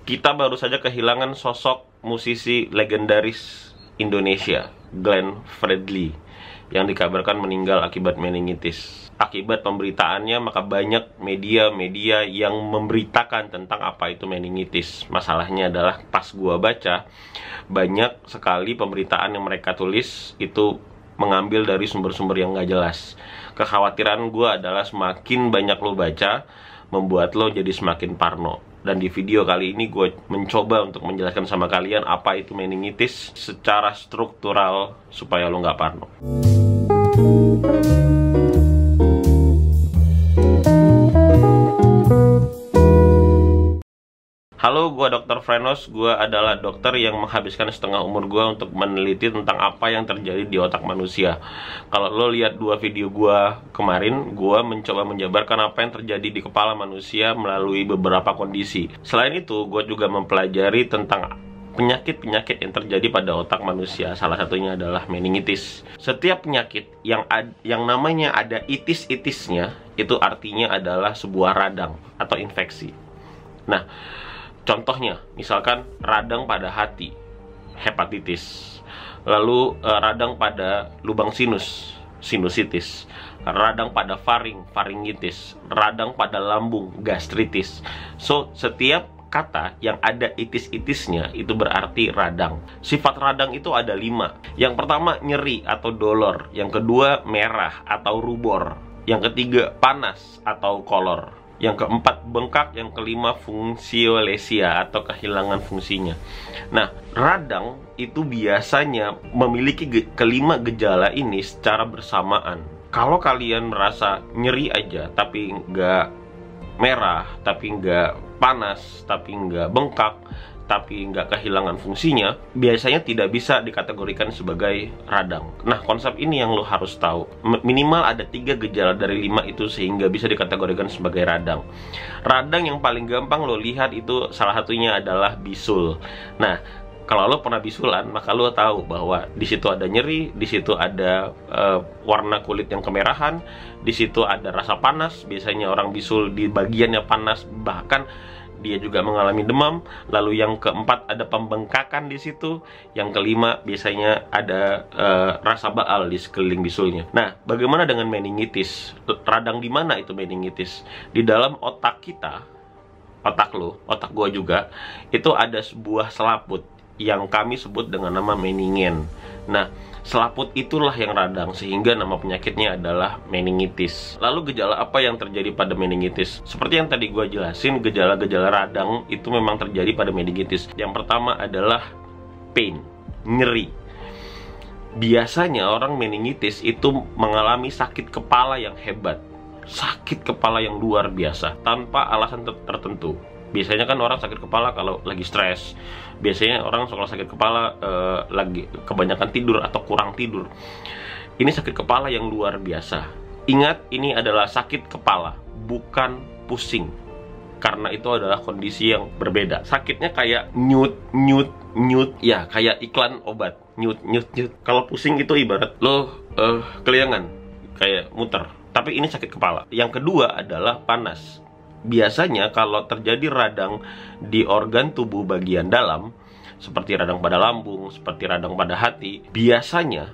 Kita baru saja kehilangan sosok musisi legendaris Indonesia, Glenn Fredly, yang dikabarkan meninggal akibat meningitis. Akibat pemberitaannya, maka banyak media-media yang memberitakan tentang apa itu meningitis. Masalahnya adalah pas gua baca, banyak sekali pemberitaan yang mereka tulis itu mengambil dari sumber-sumber yang gak jelas. Kekhawatiran gua adalah semakin banyak lo baca, membuat lo jadi semakin parno. Dan di video kali ini gue mencoba untuk menjelaskan sama kalian apa itu meningitis secara struktural supaya lo nggak parno. Halo, gue Dr. Frenos. Gue adalah dokter yang menghabiskan setengah umur gue untuk meneliti tentang apa yang terjadi di otak manusia. Kalau lo lihat dua video gue kemarin, gue mencoba menjabarkan apa yang terjadi di kepala manusia melalui beberapa kondisi. Selain itu, gue juga mempelajari tentang penyakit-penyakit yang terjadi pada otak manusia. Salah satunya adalah meningitis. Setiap penyakit yang namanya ada itis-itisnya, itu artinya adalah sebuah radang atau infeksi. Nah, contohnya, misalkan radang pada hati, hepatitis. Lalu radang pada lubang sinus, sinusitis. Radang pada faring, faringitis. Radang pada lambung, gastritis. So, setiap kata yang ada itis-itisnya itu berarti radang. Sifat radang itu ada 5. Yang pertama, nyeri atau dolor. Yang kedua, merah atau rubor. Yang ketiga, panas atau kolor. Yang keempat, bengkak. Yang kelima, fungsiolesia atau kehilangan fungsinya. Nah, radang itu biasanya memiliki kelima gejala ini secara bersamaan. Kalau kalian merasa nyeri aja, tapi nggak merah, tapi nggak panas, tapi nggak bengkak, tapi nggak kehilangan fungsinya, biasanya tidak bisa dikategorikan sebagai radang. Nah, konsep ini yang lo harus tahu. Minimal ada 3 gejala dari 5 itu sehingga bisa dikategorikan sebagai radang. Radang yang paling gampang lo lihat itu salah satunya adalah bisul. Nah, kalau lo pernah bisulan, maka lo tahu bahwa di situ ada nyeri, di situ ada warna kulit yang kemerahan, di situ ada rasa panas. Biasanya orang bisul di bagiannya panas, bahkan dia juga mengalami demam. Lalu yang keempat ada pembengkakan di situ. Yang kelima biasanya ada rasa baal di sekeliling bisulnya. Nah, bagaimana dengan meningitis? Radang di mana itu meningitis? Di dalam otak kita, otak lo, otak gua juga, itu ada sebuah selaput yang kami sebut dengan nama meningen. Nah, selaput itulah yang radang, sehingga nama penyakitnya adalah meningitis. Lalu gejala apa yang terjadi pada meningitis? Seperti yang tadi gue jelasin, gejala-gejala radang itu memang terjadi pada meningitis. Yang pertama adalah pain, nyeri. Biasanya orang meningitis itu mengalami sakit kepala yang hebat, sakit kepala yang luar biasa, tanpa alasan tertentu. Biasanya kan orang sakit kepala kalau lagi stres. Biasanya orang kalau sakit kepala lagi kebanyakan tidur atau kurang tidur. Ini sakit kepala yang luar biasa. Ingat, ini adalah sakit kepala, bukan pusing. Karena itu adalah kondisi yang berbeda. Sakitnya kayak nyut. Ya, kayak iklan obat. Nyut. Kalau pusing itu ibarat lo keliangan, kayak muter. Tapi ini sakit kepala. Yang kedua adalah panas. Biasanya kalau terjadi radang di organ tubuh bagian dalam, seperti radang pada lambung, seperti radang pada hati, biasanya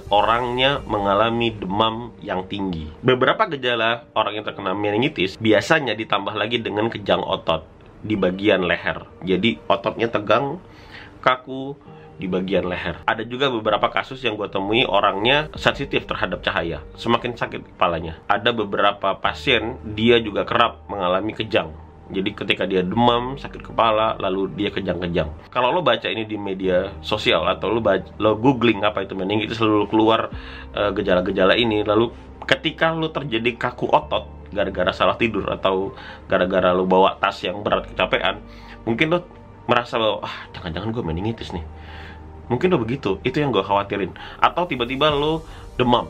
orangnya mengalami demam yang tinggi. Beberapa gejala orang yang terkena meningitis biasanya ditambah lagi dengan kejang otot di bagian leher. Jadi ototnya tegang, kaku di bagian leher. Ada juga beberapa kasus yang gue temui orangnya sensitif terhadap cahaya, semakin sakit kepalanya. Ada beberapa pasien dia juga kerap mengalami kejang. Jadi ketika dia demam, sakit kepala, lalu dia kejang-kejang. Kalau lo baca ini di media sosial atau lo googling apa itu meningitis, selalu keluar gejala-gejala ini. Lalu ketika lo terjadi kaku otot gara-gara salah tidur atau gara-gara lo bawa tas yang berat kecapean, mungkin lo merasa bahwa jangan-jangan gue meningitis nih. Mungkin lo begitu, itu yang gue khawatirin. Atau tiba-tiba lo demam,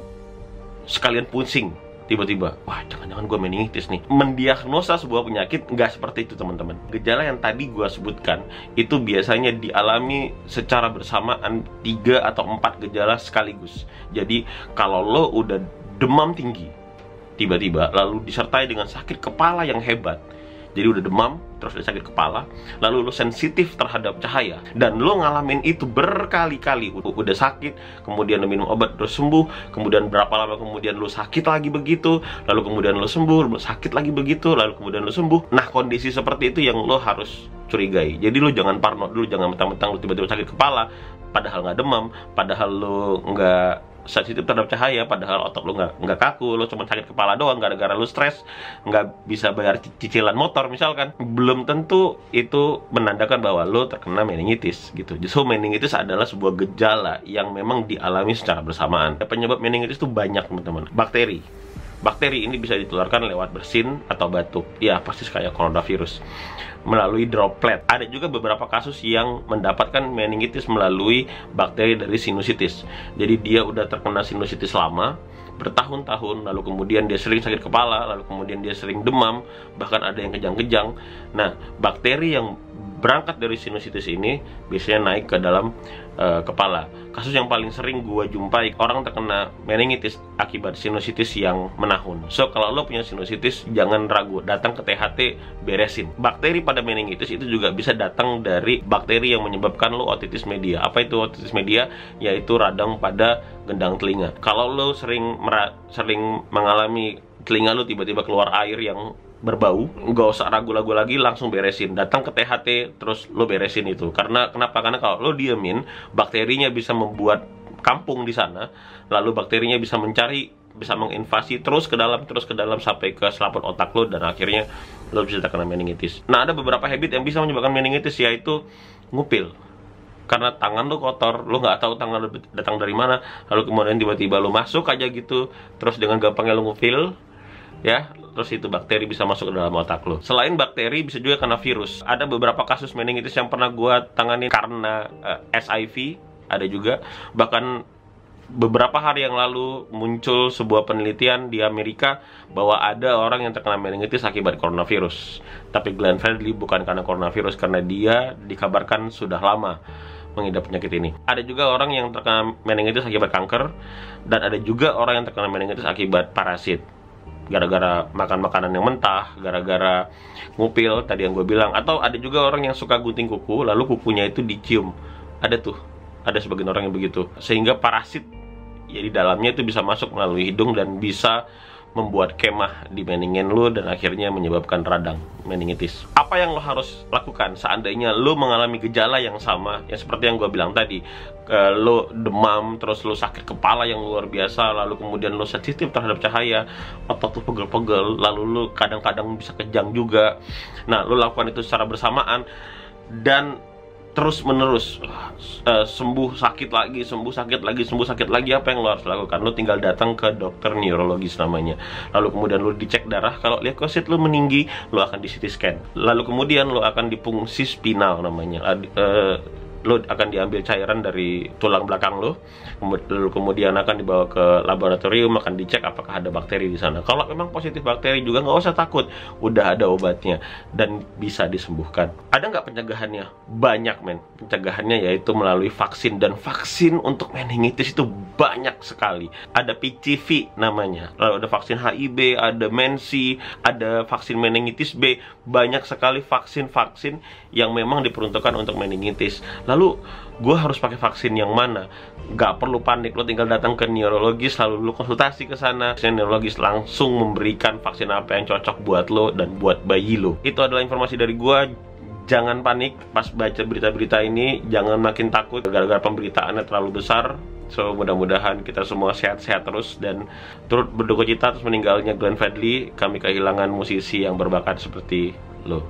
sekalian pusing, tiba-tiba, wah jangan-jangan gue meningitis nih. Mendiagnosa sebuah penyakit nggak seperti itu, teman-teman. Gejala yang tadi gue sebutkan itu biasanya dialami secara bersamaan 3 atau 4 gejala sekaligus. Jadi kalau lo udah demam tinggi tiba-tiba lalu disertai dengan sakit kepala yang hebat, jadi udah demam, terus udah sakit kepala, lalu lo sensitif terhadap cahaya, dan lo ngalamin itu berkali-kali, udah sakit, kemudian lo minum obat terus sembuh, kemudian berapa lama kemudian lo sakit lagi begitu, lalu kemudian lo sembuh, lo sakit lagi begitu, lalu kemudian lo sembuh. Nah, kondisi seperti itu yang lo harus curigai. Jadi lo jangan parno dulu, jangan mentang-mentang lo tiba-tiba sakit kepala, padahal nggak demam, padahal lo nggak sensitif terhadap cahaya, padahal otot lu nggak kaku, lu cuma sakit kepala doang gara-gara lu stres, nggak bisa bayar cicilan motor misalkan, belum tentu itu menandakan bahwa lu terkena meningitis gitu. Justru meningitis adalah sebuah gejala yang memang dialami secara bersamaan. Penyebab meningitis itu banyak, teman-teman. Bakteri ini bisa ditularkan lewat bersin atau batuk. Ya, pasti kayak coronavirus. Melalui droplet. Ada juga beberapa kasus yang mendapatkan meningitis melalui bakteri dari sinusitis. Jadi dia udah terkena sinusitis lama, bertahun-tahun, lalu kemudian dia sering sakit kepala, lalu kemudian dia sering demam, bahkan ada yang kejang-kejang. Nah, bakteri yang berangkat dari sinusitis ini biasanya naik ke dalam kepala. Kasus yang paling sering gue jumpai, orang terkena meningitis akibat sinusitis yang menahun. So, kalau lo punya sinusitis, jangan ragu, datang ke THT, beresin. Bakteri pada meningitis itu juga bisa datang dari bakteri yang menyebabkan lo otitis media. Apa itu otitis media? Yaitu radang pada gendang telinga. Kalau lo sering mengalami telinga lo tiba-tiba keluar air yang berbau, nggak usah ragu-ragu lagi, langsung beresin, datang ke THT, terus lo beresin itu. Karena kenapa? Karena kalau lo diemin, bakterinya bisa membuat kampung di sana, lalu bakterinya bisa menginvasi terus ke dalam sampai ke selaput otak lo, dan akhirnya lo bisa terkena meningitis. Nah, ada beberapa habit yang bisa menyebabkan meningitis, yaitu ngupil. Karena tangan lo kotor, lo nggak tahu tangan lo datang dari mana, lalu kemudian tiba-tiba lo masuk aja gitu, terus dengan gampangnya lo ngupil, ya, terus itu bakteri bisa masuk ke dalam otak lo. Selain bakteri, bisa juga karena virus. Ada beberapa kasus meningitis yang pernah gue tangani karena SIV, ada juga. Bahkan beberapa hari yang lalu muncul sebuah penelitian di Amerika bahwa ada orang yang terkena meningitis akibat coronavirus. Tapi Glenn Fredly bukan karena coronavirus, karena dia dikabarkan sudah lama mengidap penyakit ini. Ada juga orang yang terkena meningitis akibat kanker, dan ada juga orang yang terkena meningitis akibat parasit, gara-gara makan makanan yang mentah, gara-gara ngupil tadi yang gue bilang. Atau ada juga orang yang suka gunting kuku, lalu kukunya itu dicium. Ada sebagian orang yang begitu, sehingga parasit ya di dalamnya itu bisa masuk melalui hidung dan bisa membuat kemah di meningen lo, dan akhirnya menyebabkan radang meningitis. Apa yang lo harus lakukan seandainya lo mengalami gejala yang sama, yang seperti yang gue bilang tadi, lo demam, terus lo sakit kepala yang luar biasa, lalu kemudian lo sensitif terhadap cahaya, otot lo pegel-pegel, lalu lo kadang-kadang bisa kejang juga. Nah, lo lakukan itu secara bersamaan dan terus menerus, sembuh sakit lagi, sembuh sakit lagi, sembuh sakit lagi. Apa yang lo harus lakukan? Lo tinggal datang ke dokter neurologis namanya, lalu kemudian lo dicek darah. Kalau leukosit lo meninggi, lo akan di CT scan, lalu kemudian lo akan dipungsi spinal namanya. Lo akan diambil cairan dari tulang belakang lo, lalu kemudian akan dibawa ke laboratorium, akan dicek apakah ada bakteri di sana. Kalau memang positif bakteri juga nggak usah takut, udah ada obatnya dan bisa disembuhkan. Ada nggak pencegahannya? Banyak, men. Pencegahannya yaitu melalui vaksin, dan vaksin untuk meningitis itu banyak sekali. Ada PCV namanya, lalu ada vaksin HIV, ada MENSI, ada vaksin meningitis B. Banyak sekali vaksin-vaksin yang memang diperuntukkan untuk meningitis. Lalu gue harus pakai vaksin yang mana? Gak perlu panik, lo tinggal datang ke neurologis, lalu lo konsultasi ke sana. Neurologis langsung memberikan vaksin apa yang cocok buat lo dan buat bayi lo. Itu adalah informasi dari gue. Jangan panik pas baca berita-berita ini, jangan makin takut gara-gara pemberitaannya terlalu besar. So, mudah-mudahan kita semua sehat-sehat terus, dan turut berduka cita atas meninggalnya Glenn Fredly. Kami kehilangan musisi yang berbakat seperti lo.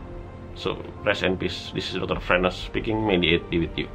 So, rest in peace. This is Dr. Frenos speaking. May the 8 be with you.